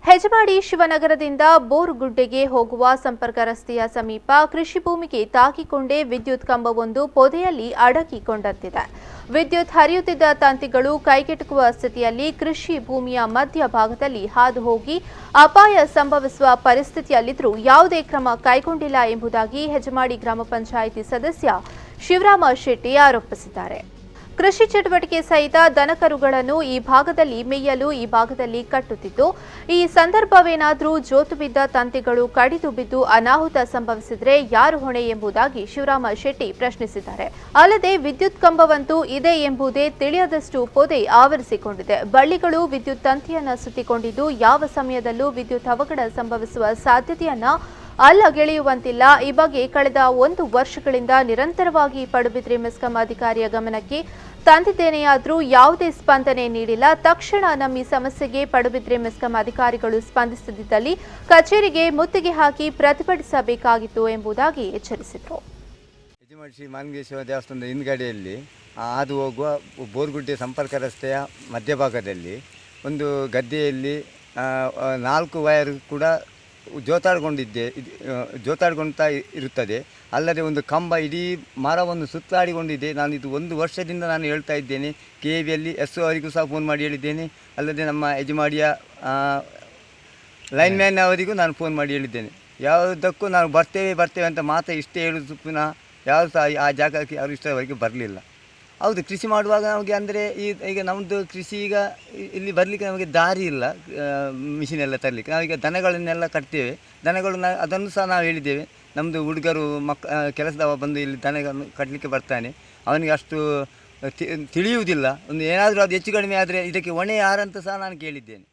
ಹೆಜಮಾಡಿ ಶಿವನಗರದಿಂದ ಬೋರುಗುಡ್ಡೆಗೆ ಹೋಗುವ ಸಂಪರ್ಕ ರಸ್ತೆಯ ಸಮೀಪ ಕೃಷಿ ಭೂಮಿಗೆ ತಾಕಿಕೊಂಡೇ ವಿದ್ಯುತ್ ಕಂಬವೊಂದು ಪೊದೆಯಲ್ಲಿ ಅಡಗಿಕೊಂಡಂತಿದೆ. ವಿದ್ಯುತ್ ಹರಿಯುತ್ತಿದ್ದ ತಂತಿಗಳು ಕೈಗೆಟುಕುವ ಸ್ಥಿತಿಯಲ್ಲಿ ಕೃಷಿ ಭೂಮಿಯ ಮಧ್ಯಭಾಗದಲ್ಲಿ ಹಾದು ಹೋಗಿ ಅಪಾಯ ಸಂಭವಿಸುವ ಪರಿಸ್ಥಿತಿಯಲ್ಲಿದ್ದರೂ ಯಾವುದೇ ಕ್ರಮ ಕೈಗೊಂಡಿಲ್ಲ ಎಂಬುದಾಗಿ ಹೆಜಮಾಡಿ ಗ್ರಾಮ ಪಂಚಾಯಿತಿ ಸದಸ್ಯ ಶಿವರಾಮ ಶೆಟ್ಟಿ ಆರೋಪಿಸಿದ್ದಾರೆ. ಕೃಷಿ ಚಟುವಟಿಕೆ ಸಹಿತ ದನಕರುಗಳನ್ನು ಈ ಭಾಗದಲ್ಲಿ ಮೇಯಲು ಈ ಭಾಗದಲ್ಲಿ ಕಟ್ಟುತ್ತಿದ್ದು, ಈ ಸಂದರ್ಭವೇನಾದರೂ ಜೋತು ಬಿದ್ದ ತಂತಿಗಳು ಕಡಿದು ಬಿದ್ದು ಅನಾಹುತ ಸಂಭವಿಸಿದರೆ ಯಾರು ಹೊಣೆ ಎಂಬುದಾಗಿ ಶಿವರಾಮ ಶೆಟ್ಟಿ ಪ್ರಶ್ನಿಸಿದ್ದಾರೆ. ಅಲ್ಲದೆ ವಿದ್ಯುತ್ ಕಂಬವಂತೂ ಇದೆ ಎಂಬುದೇ ತಿಳಿಯದಷ್ಟು ಪೊದೆ ಆವರಿಸಿಕೊಂಡಿದೆ. ಬಳ್ಳಿಗಳು ವಿದ್ಯುತ್ ತಂತಿಯನ್ನ ಸುತ್ತಿಕೊಂಡಿದ್ದು ಯಾವ ಸಮಯದಲ್ಲೂ ವಿದ್ಯುತ್ ಅವಘಡ ಸಂಭವಿಸುವ ಸಾಧ್ಯತೆಯನ್ನ ಅಲ್ಲಗೆಳೆಯುವಂತಿಲ್ಲ. ಈ ಬಗ್ಗೆ ಕಳೆದ 1 ವರ್ಷಗಳಿಂದ ನಿರಂತರವಾಗಿ ಪಡುಬಿದ್ರಿ ಮೆಸ್ಕಾಂ ಅಧಿಕಾರಿಯ ಗಮನಕ್ಕೆ ತಂದಿದ್ದೇನೆಯಾದರೂ ಯಾವುದೇ ಸ್ಪಂದನೆ ನೀಡಿಲ್ಲ. ತಕ್ಷಣ ನಮ್ಮ ಈ ಸಮಸ್ಯೆಗೆ ಪಡುಬಿದ್ರಿ ಮೆಸ್ಕಾಂ ಅಧಿಕಾರಿಗಳು ಸ್ಪಂದಿಸದಿದ್ದಲ್ಲಿ ಕಚೇರಿಗೆ ಮುತ್ತಿಗೆ ಹಾಕಿ ಪ್ರತಿಭಟಿಸಬೇಕಾಗಿತ್ತು ಎಂಬುದಾಗಿ ಎಚ್ಚರಿಸಿದರು. ಹೆಜಮಾಡಿ ಶ್ರೀ ಮಾನಂಗೇಶ್ವರ ದೇವಸ್ಥಾನದ ಹಿಂದ್ಗಡೆಯಲ್ಲಿ ಹಾದು ಹೋಗುವ ಬೋರ್ಗುಡ್ಡೆ ಸಂಪರ್ಕ ರಸ್ತೆಯ ಮಧ್ಯಭಾಗದಲ್ಲಿ ಒಂದು ಗದ್ದೆಯಲ್ಲಿ 4 ವೈರ್ ಕೂಡ ಜೋತಾಡ್ಕೊಳ್ತಾ ಇರುತ್ತದೆ. ಅಲ್ಲದೆ ಒಂದು ಕಂಬ ಇಡೀ ಮರವನ್ನು ಸುತ್ತಾಡಿಕೊಂಡಿದೆ. ನಾನು ಇದು 1 ವರ್ಷದಿಂದ ನಾನು ಹೇಳ್ತಾ ಇದ್ದೇನೆ. KBಯಲ್ಲಿ SO ಅವರಿಗೂ ಸಹ ಫೋನ್ ಮಾಡಿ ಹೇಳಿದ್ದೇನೆ. ಅಲ್ಲದೆ ನಮ್ಮ ಹೆಜಮಾಡಿಯ ಲೈನ್ಮ್ಯಾನ್ ಅವರಿಗೂ ನಾನು ಫೋನ್ ಮಾಡಿ ಹೇಳಿದ್ದೇನೆ. ಯಾವುದಕ್ಕೂ ನಾವು ಬರ್ತೇವೆ ಅಂತ ಮಾತ್ರ ಇಷ್ಟೇ ಹೇಳೋದು, ಪುನಃ ಯಾವುದು ಸಹ ಆ ಜಾಗಕ್ಕೆ ಅವರು ಇಷ್ಟವರೆಗೆ ಬರಲಿಲ್ಲ. ಹೌದು, ಕೃಷಿ ಮಾಡುವಾಗ ನಮಗೆ ಅಂದರೆ ಈಗ ನಮ್ಮದು ಕೃಷಿ ಈಗ ಇಲ್ಲಿ ಬರಲಿಕ್ಕೆ ನಮಗೆ ದಾರಿ ಇಲ್ಲ, ಮಿಷಿನ್ ಎಲ್ಲ ತರಲಿಕ್ಕೆ. ನಾವೀಗ ದನಗಳನ್ನೆಲ್ಲ ಕಟ್ತೇವೆ. ಅದನ್ನು ಸಹ ನಾವು ಹೇಳಿದ್ದೇವೆ. ನಮ್ಮದು ಹುಡುಗರು ಕೆಲಸದವ ಬಂದು ಇಲ್ಲಿ ದನಗಳನ್ನು ಕಟ್ಟಲಿಕ್ಕೆ ಬರ್ತಾನೆ, ಅವನಿಗೆ ಅಷ್ಟು ತಿಳಿಯುವುದಿಲ್ಲ. ಒಂದು ಏನಾದರೂ ಅದು ಹೆಚ್ಚು ಕಡಿಮೆ ಆದರೆ ಇದಕ್ಕೆ ಹೊಣೆ ಯಾರಂತ ಸಹ ನಾನು ಕೇಳಿದ್ದೇನೆ.